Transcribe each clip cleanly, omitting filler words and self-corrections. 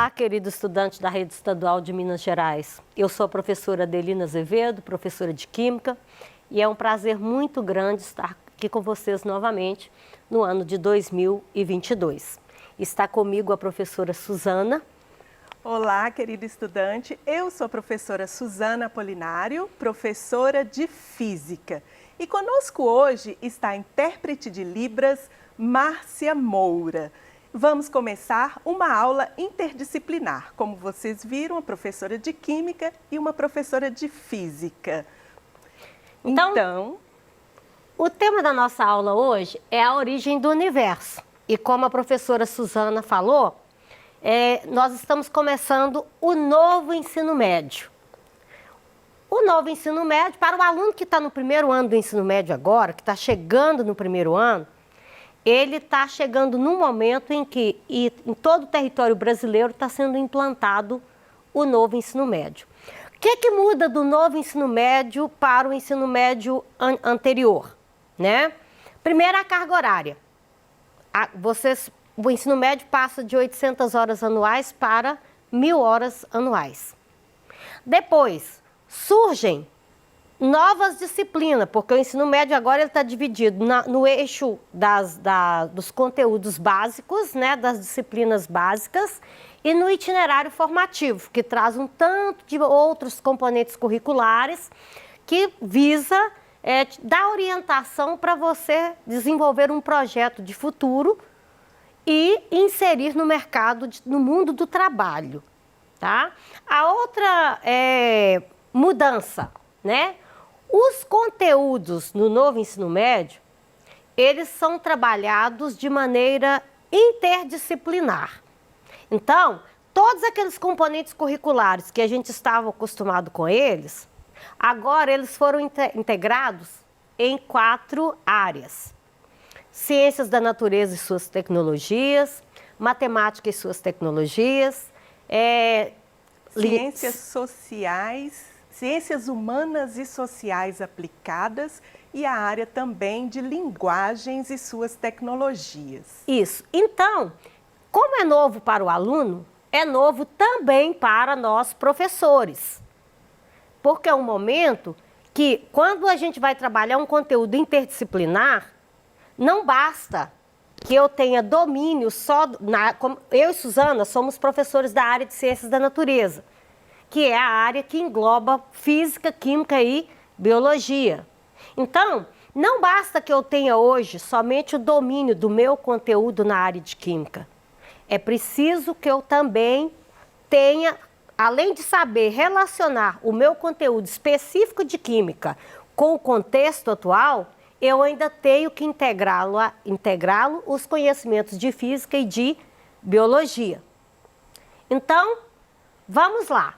Olá, querido estudante da Rede Estadual de Minas Gerais. Eu sou a professora Adelina Azevedo, professora de Química, e é um prazer muito grande estar aqui com vocês novamente no ano de 2022. Está comigo a professora Suzana. Olá, querido estudante. Eu sou a professora Suzana Apolinário, professora de Física. E conosco hoje está a intérprete de Libras, Márcia Moura. Vamos começar uma aula interdisciplinar. Como vocês viram, uma professora de Química e uma professora de Física. Então, o tema da nossa aula hoje é a origem do universo. E como a professora Suzana falou, nós estamos começando o novo ensino médio. O novo ensino médio, para o aluno que está no primeiro ano do ensino médio agora, que está chegando no primeiro ano, ele está chegando num momento em que em todo o território brasileiro está sendo implantado o novo ensino médio. O que muda do novo ensino médio para o ensino médio anterior, né? Primeiro, a carga horária. O ensino médio passa de 800 horas anuais para 1.000 horas anuais. Depois, surgem novas disciplinas, porque o ensino médio agora está dividido no eixo dos conteúdos básicos, né, das disciplinas básicas, e no itinerário formativo, que traz um tanto de outros componentes curriculares que visa dar orientação para você desenvolver um projeto de futuro e inserir no mercado, no mundo do trabalho, tá? A outra mudança, né? Os conteúdos no novo ensino médio, eles são trabalhados de maneira interdisciplinar. Então, todos aqueles componentes curriculares que a gente estava acostumado com eles, agora eles foram integrados em 4 áreas. Ciências da natureza e suas tecnologias, matemática e suas tecnologias, ciências sociais, ciências humanas e sociais aplicadas e a área também de linguagens e suas tecnologias. Isso. Então, como é novo para o aluno, é novo também para nós professores. Porque é um momento que, quando a gente vai trabalhar um conteúdo interdisciplinar, não basta que eu tenha domínio eu e Suzana somos professores da área de ciências da natureza, que é a área que engloba física, química e biologia. Então, não basta que eu tenha hoje somente o domínio do meu conteúdo na área de química. É preciso que eu também tenha, além de saber relacionar o meu conteúdo específico de química com o contexto atual, eu ainda tenho que integrá-lo os conhecimentos de física e de biologia. Então, vamos lá.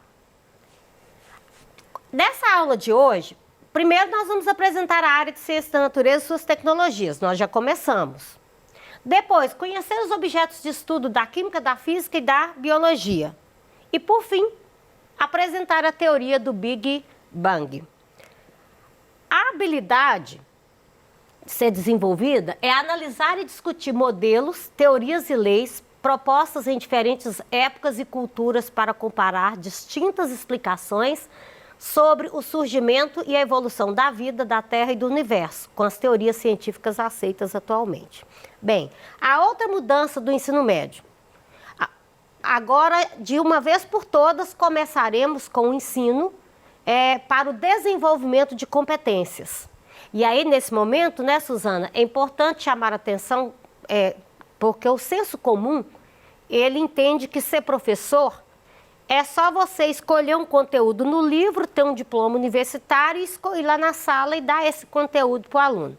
Nessa aula de hoje, primeiro nós vamos apresentar a área de ciência da natureza e suas tecnologias. Nós já começamos. Depois, conhecer os objetos de estudo da química, da física e da biologia. E, por fim, apresentar a teoria do Big Bang. A habilidade de ser desenvolvida é analisar e discutir modelos, teorias e leis propostas em diferentes épocas e culturas para comparar distintas explicações sobre o surgimento e a evolução da vida, da Terra e do universo, com as teorias científicas aceitas atualmente. Bem, a outra mudança do ensino médio. Agora, de uma vez por todas, começaremos com o ensino para o desenvolvimento de competências. E aí, nesse momento, né, Suzana, é importante chamar a atenção, porque o senso comum, ele entende que ser professor é só você escolher um conteúdo no livro, ter um diploma universitário e ir lá na sala e dar esse conteúdo para o aluno.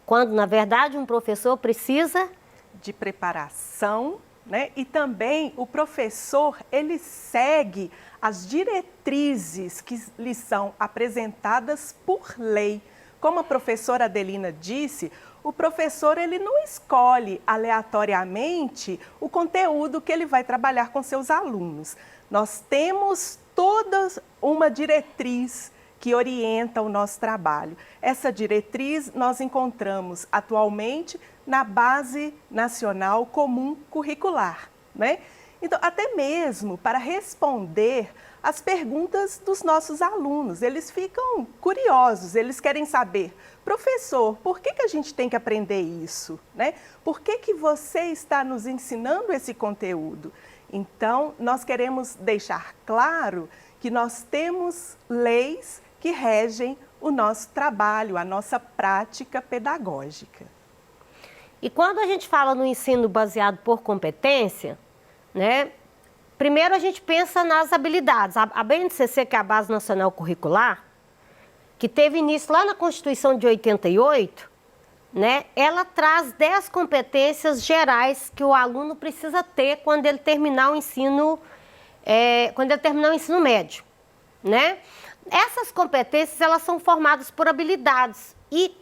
Quando, na verdade, um professor precisa de preparação, né? E também o professor, ele segue as diretrizes que lhe são apresentadas por lei. Como a professora Adelina disse, o professor ele não escolhe aleatoriamente o conteúdo que ele vai trabalhar com seus alunos. Nós temos toda uma diretriz que orienta o nosso trabalho. Essa diretriz nós encontramos atualmente na Base Nacional Comum Curricular, né? Então, até mesmo para responder as perguntas dos nossos alunos. Eles ficam curiosos, eles querem saber, professor, por que a gente tem que aprender isso? Né? Por que você está nos ensinando esse conteúdo? Então, nós queremos deixar claro que nós temos leis que regem o nosso trabalho, a nossa prática pedagógica. E quando a gente fala no ensino baseado por competência, né? Primeiro a gente pensa nas habilidades. A BNCC, que é a Base Nacional Curricular, que teve início lá na Constituição de 88, né? Ela traz 10 competências gerais que o aluno precisa ter quando ele terminar o ensino, médio, né? Essas competências, elas são formadas por habilidades e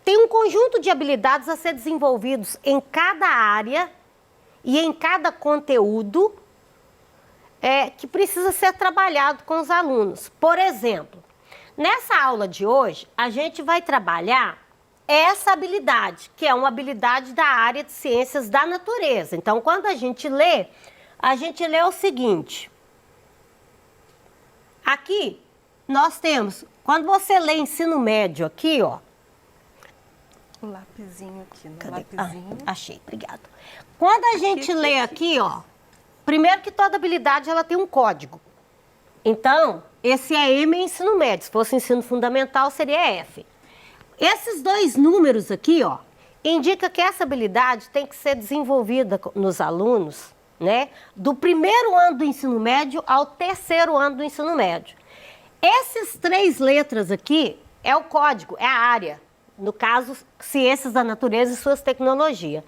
tem um conjunto de habilidades a ser desenvolvidos em cada área e em cada conteúdo que precisa ser trabalhado com os alunos. Por exemplo, nessa aula de hoje, a gente vai trabalhar essa habilidade, que é uma habilidade da área de ciências da natureza. Então, quando a gente lê o seguinte. Aqui, nós temos, quando você lê ensino médio aqui, ó. O lapisinho aqui, no Cadê? lapisinho. Achei, obrigada. Quando a gente lê aqui, ó, primeiro que toda habilidade ela tem um código. Então, esse é M em ensino médio. Se fosse ensino fundamental, seria F. Esses dois números aqui, ó, indica que essa habilidade tem que ser desenvolvida nos alunos, né, do primeiro ano do ensino médio ao terceiro ano do ensino médio. Essas 3 letras aqui é o código, é a área. No caso, ciências da natureza e suas tecnologias.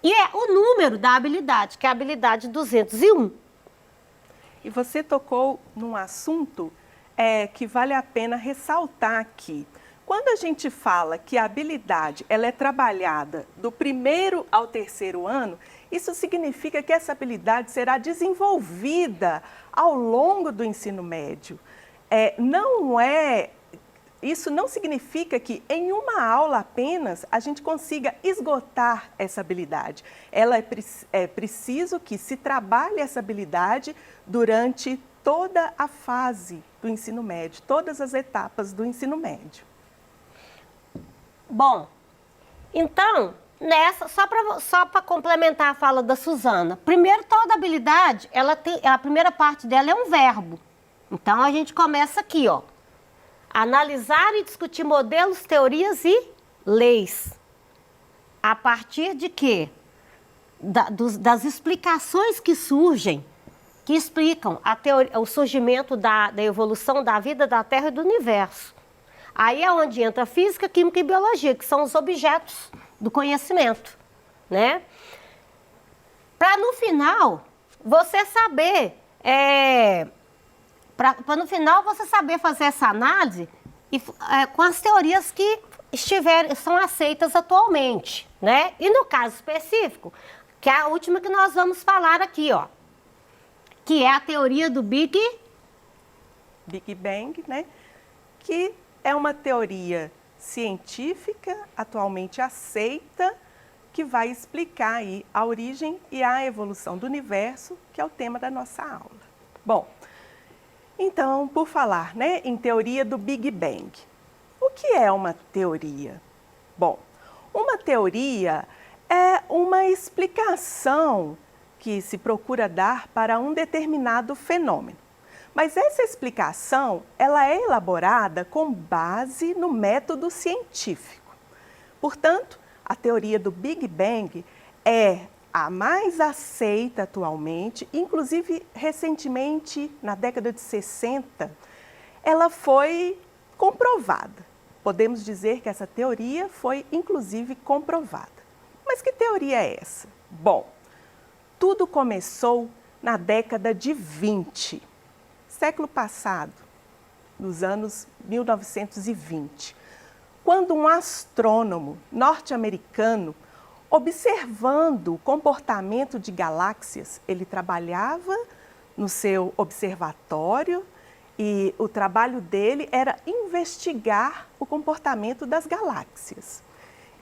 E é o número da habilidade, que é a habilidade 201. E você tocou num assunto que vale a pena ressaltar aqui. Quando a gente fala que a habilidade ela é trabalhada do primeiro ao terceiro ano, isso significa que essa habilidade será desenvolvida ao longo do ensino médio. Isso não significa que em uma aula apenas a gente consiga esgotar essa habilidade. É preciso que se trabalhe essa habilidade durante toda a fase do ensino médio, todas as etapas do ensino médio. Bom, então, só para complementar a fala da Suzana, primeiro toda habilidade, a primeira parte dela é um verbo. Então, a gente começa aqui, ó. Analisar e discutir modelos, teorias e leis. A partir de quê? Das explicações que surgem, que explicam o surgimento da evolução da vida, da Terra e do universo. Aí é onde entra física, química e biologia, que são os objetos do conhecimento, né? Para no final, você saber... Para no final você saber fazer essa análise com as teorias que são aceitas atualmente, né? E no caso específico, que é a última que nós vamos falar aqui, ó, que é a teoria do Big Bang, né? Que é uma teoria científica atualmente aceita que vai explicar aí a origem e a evolução do universo, que é o tema da nossa aula. Bom, então, por falar, né, em teoria do Big Bang, o que é uma teoria? Bom, uma teoria é uma explicação que se procura dar para um determinado fenômeno. Mas essa explicação, ela é elaborada com base no método científico. Portanto, a teoria do Big Bang é a mais aceita atualmente, inclusive recentemente, na década de 60, ela foi comprovada. Podemos dizer que essa teoria foi, inclusive, comprovada. Mas que teoria é essa? Bom, tudo começou na década de 20, século passado, nos anos 1920, quando um astrônomo norte-americano, observando o comportamento de galáxias, ele trabalhava no seu observatório e o trabalho dele era investigar o comportamento das galáxias.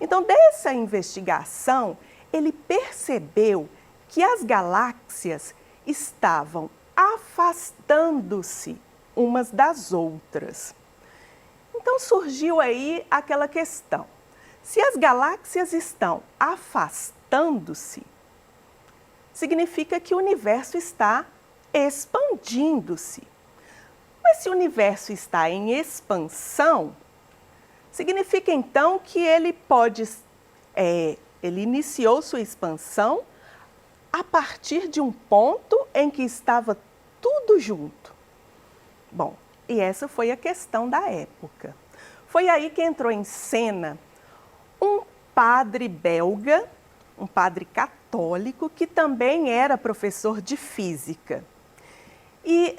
Então, dessa investigação, ele percebeu que as galáxias estavam afastando-se umas das outras. Então surgiu aí aquela questão: se as galáxias estão afastando-se, significa que o universo está expandindo-se. Mas se o universo está em expansão, significa então que ele ele iniciou sua expansão a partir de um ponto em que estava tudo junto. Bom, e essa foi a questão da época. Foi aí que entrou em cena um padre belga, um padre católico, que também era professor de física. E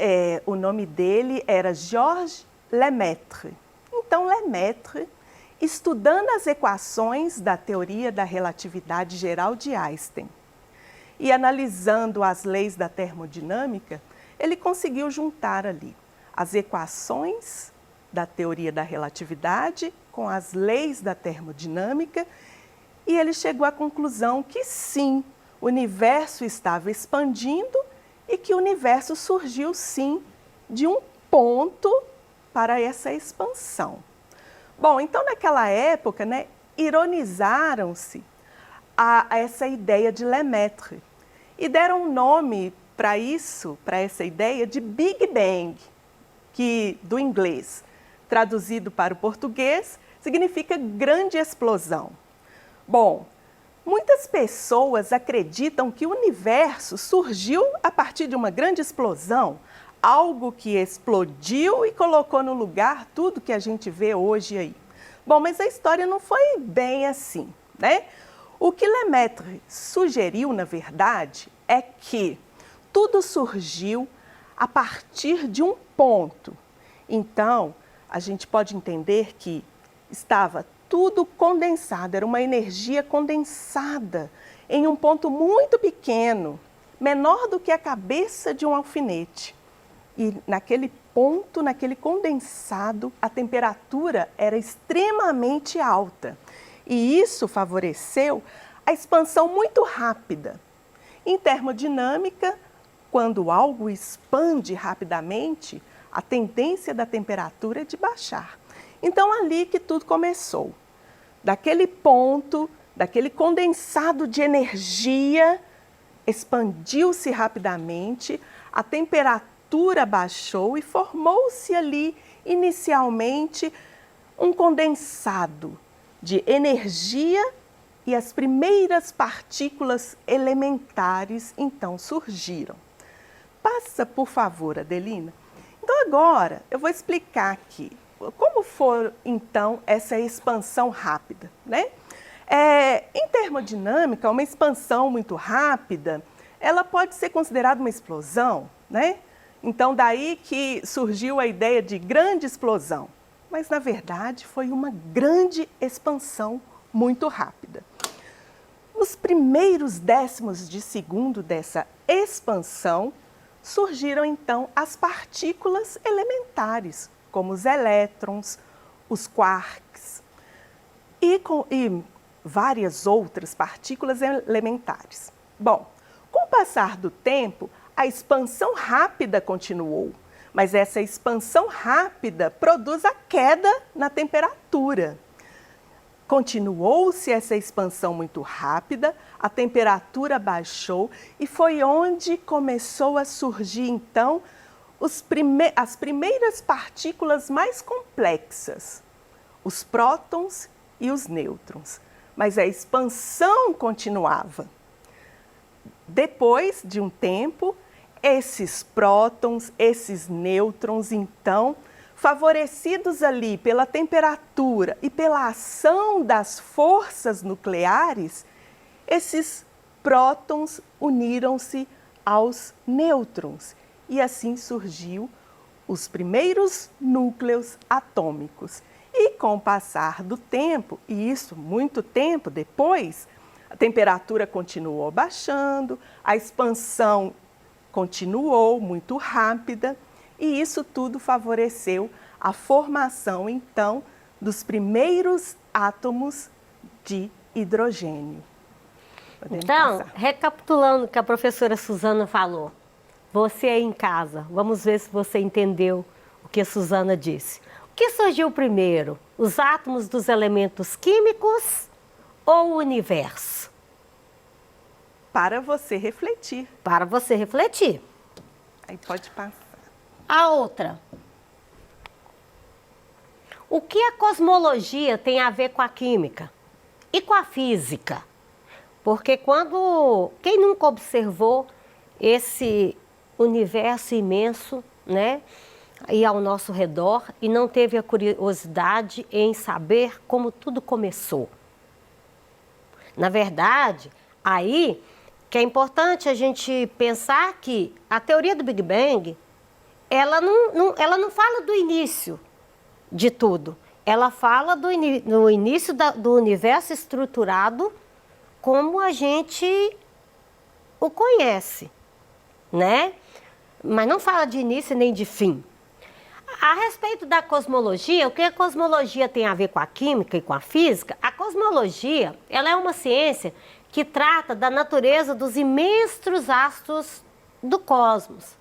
o nome dele era Georges Lemaitre. Então, Lemaitre, estudando as equações da teoria da relatividade geral de Einstein e analisando as leis da termodinâmica, ele conseguiu juntar ali as equações da teoria da relatividade com as leis da termodinâmica, e ele chegou à conclusão que sim, o universo estava expandindo e que o universo surgiu sim de um ponto para essa expansão. Bom, então naquela época, ironizaram-se a essa ideia de Lemaitre e deram um nome para isso, para essa ideia de Big Bang, que do inglês traduzido para o português significa grande explosão. Bom, muitas pessoas acreditam que o universo surgiu a partir de uma grande explosão, algo que explodiu e colocou no lugar tudo que a gente vê hoje aí. Bom, mas a história não foi bem assim, né? O que Lemaitre sugeriu, na verdade, é que tudo surgiu a partir de um ponto. Então, a gente pode entender que estava tudo condensado, era uma energia condensada em um ponto muito pequeno, menor do que a cabeça de um alfinete. E naquele ponto, naquele condensado, a temperatura era extremamente alta. E isso favoreceu a expansão muito rápida. Em termodinâmica, quando algo expande rapidamente, a tendência da temperatura é de baixar. Então, ali que tudo começou. Daquele ponto, daquele condensado de energia, expandiu-se rapidamente, a temperatura baixou e formou-se ali, inicialmente, um condensado de energia, e as primeiras partículas elementares, então, surgiram. Passa, por favor, Adelina. Então, agora, eu vou explicar aqui como foi, então, essa expansão rápida, né? Em termodinâmica, uma expansão muito rápida, ela pode ser considerada uma explosão, né? Então, daí que surgiu a ideia de grande explosão. Mas, na verdade, foi uma grande expansão muito rápida. Nos primeiros décimos de segundo dessa expansão, surgiram, então, as partículas elementares, como os elétrons, os quarks e várias outras partículas elementares. Bom, com o passar do tempo, a expansão rápida continuou, mas essa expansão rápida produz a queda na temperatura. Continuou-se essa expansão muito rápida, a temperatura baixou e foi onde começou a surgir, então, as primeiras partículas mais complexas, os prótons e os nêutrons. Mas a expansão continuava. Depois de um tempo, esses prótons, esses nêutrons, então, favorecidos ali pela temperatura e pela ação das forças nucleares, esses prótons uniram-se aos nêutrons e assim surgiu os primeiros núcleos atômicos. E com o passar do tempo, e isso muito tempo depois, a temperatura continuou baixando, a expansão continuou muito rápida, e isso tudo favoreceu a formação, então, dos primeiros átomos de hidrogênio. Então, recapitulando o que a professora Suzana falou, você aí em casa, vamos ver se você entendeu o que a Suzana disse. O que surgiu primeiro? Os átomos dos elementos químicos ou o universo? Para você refletir. Para você refletir. Aí pode passar. A outra. O que a cosmologia tem a ver com a química e com a física? Porque quem nunca observou esse universo imenso, né, e ao nosso redor e não teve a curiosidade em saber como tudo começou? Na verdade, aí que é importante a gente pensar que a teoria do Big Bang, ela não fala do início de tudo. Ela fala do início do universo estruturado como a gente o conhece, né? Mas não fala de início nem de fim. A respeito da cosmologia, o que a cosmologia tem a ver com a química e com a física? A cosmologia, ela é uma ciência que trata da natureza dos imensos astros do cosmos.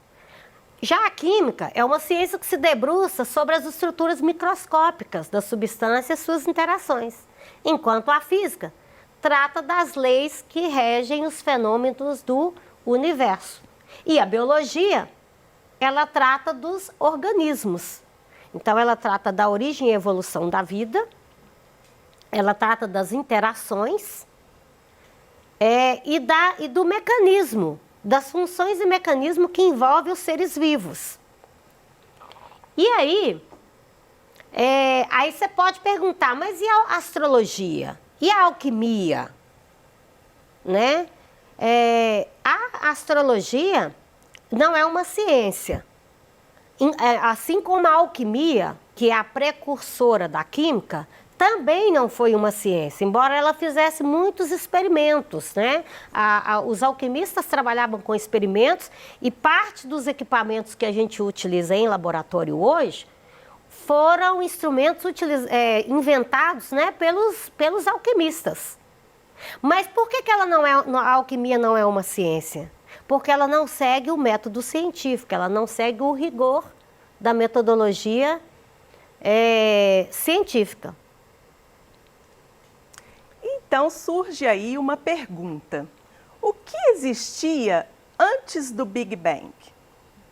Já a química é uma ciência que se debruça sobre as estruturas microscópicas das substâncias e suas interações, enquanto a física trata das leis que regem os fenômenos do universo. E a biologia, ela trata dos organismos. Então, ela trata da origem e evolução da vida, ela trata das interações e do mecanismo, das funções e mecanismo que envolve os seres vivos. E aí você pode perguntar, mas e a astrologia? E a alquimia? Né? A astrologia não é uma ciência. Assim como a alquimia, que é a precursora da química, também não foi uma ciência, embora ela fizesse muitos experimentos, né? Os alquimistas trabalhavam com experimentos e parte dos equipamentos que a gente utiliza em laboratório hoje foram instrumentos inventados, né, pelos alquimistas. Mas por que a alquimia não é uma ciência? Porque ela não segue o método científico, ela não segue o rigor da metodologia científica. Então surge aí uma pergunta. O que existia antes do Big Bang?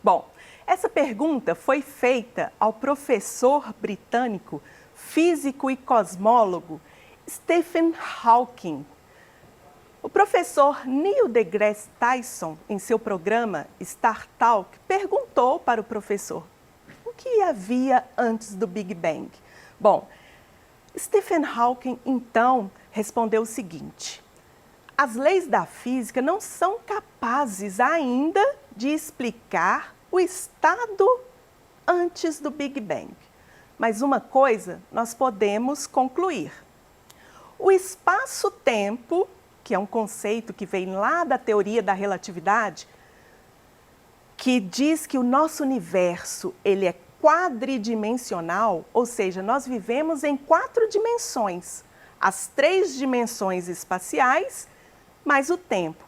Bom, essa pergunta foi feita ao professor britânico, físico e cosmólogo Stephen Hawking. O professor Neil deGrasse Tyson, em seu programa Star Talk, perguntou para o professor o que havia antes do Big Bang. Bom, Stephen Hawking, então, respondeu o seguinte: as leis da física não são capazes ainda de explicar o estado antes do Big Bang. Mas uma coisa nós podemos concluir: o espaço-tempo, que é um conceito que vem lá da teoria da relatividade, que diz que o nosso universo ele é quadridimensional, ou seja, nós vivemos em 4 dimensões, as 3 dimensões espaciais, mais o tempo.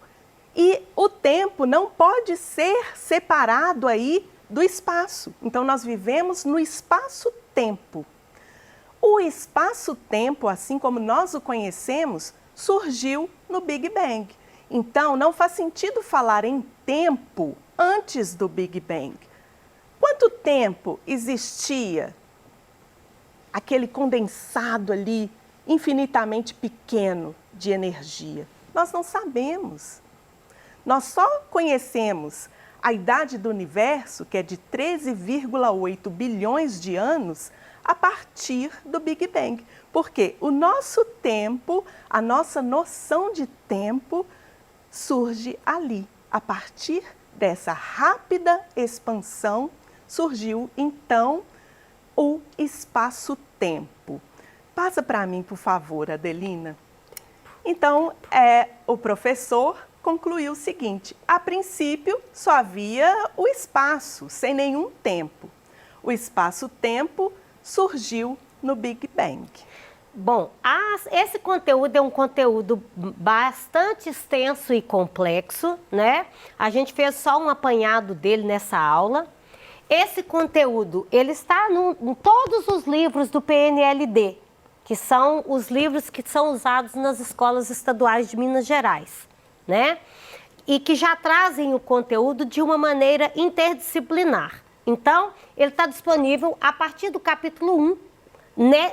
E o tempo não pode ser separado aí do espaço. Então, nós vivemos no espaço-tempo. O espaço-tempo, assim como nós o conhecemos, surgiu no Big Bang. Então, não faz sentido falar em tempo antes do Big Bang. Quanto tempo existia aquele condensado ali, infinitamente pequeno de energia? Nós não sabemos. Nós só conhecemos a idade do universo, que é de 13,8 bilhões de anos, a partir do Big Bang. Porque o nosso tempo, a nossa noção de tempo, surge ali. A partir dessa rápida expansão, surgiu, então, o espaço-tempo. Passa para mim, por favor, Adelina. Então, o professor concluiu o seguinte: a princípio, só havia o espaço, sem nenhum tempo. O espaço-tempo surgiu no Big Bang. Bom, esse conteúdo é um conteúdo bastante extenso e complexo, né? A gente fez só um apanhado dele nessa aula. Esse conteúdo, ele está em todos os livros do PNLD, que são os livros que são usados nas escolas estaduais de Minas Gerais, né? E que já trazem o conteúdo de uma maneira interdisciplinar. Então, ele está disponível a partir do capítulo 1,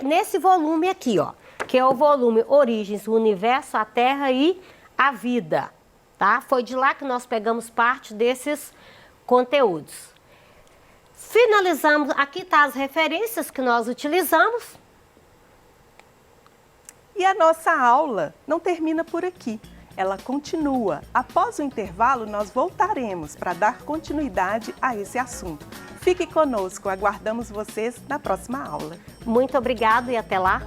nesse volume aqui, ó, que é o volume Origens, o Universo, a Terra e a Vida, tá? Foi de lá que nós pegamos parte desses conteúdos. Finalizamos, aqui tá as referências que nós utilizamos. E a nossa aula não termina por aqui. Ela continua. Após o intervalo, nós voltaremos para dar continuidade a esse assunto. Fique conosco, aguardamos vocês na próxima aula. Muito obrigada e até lá.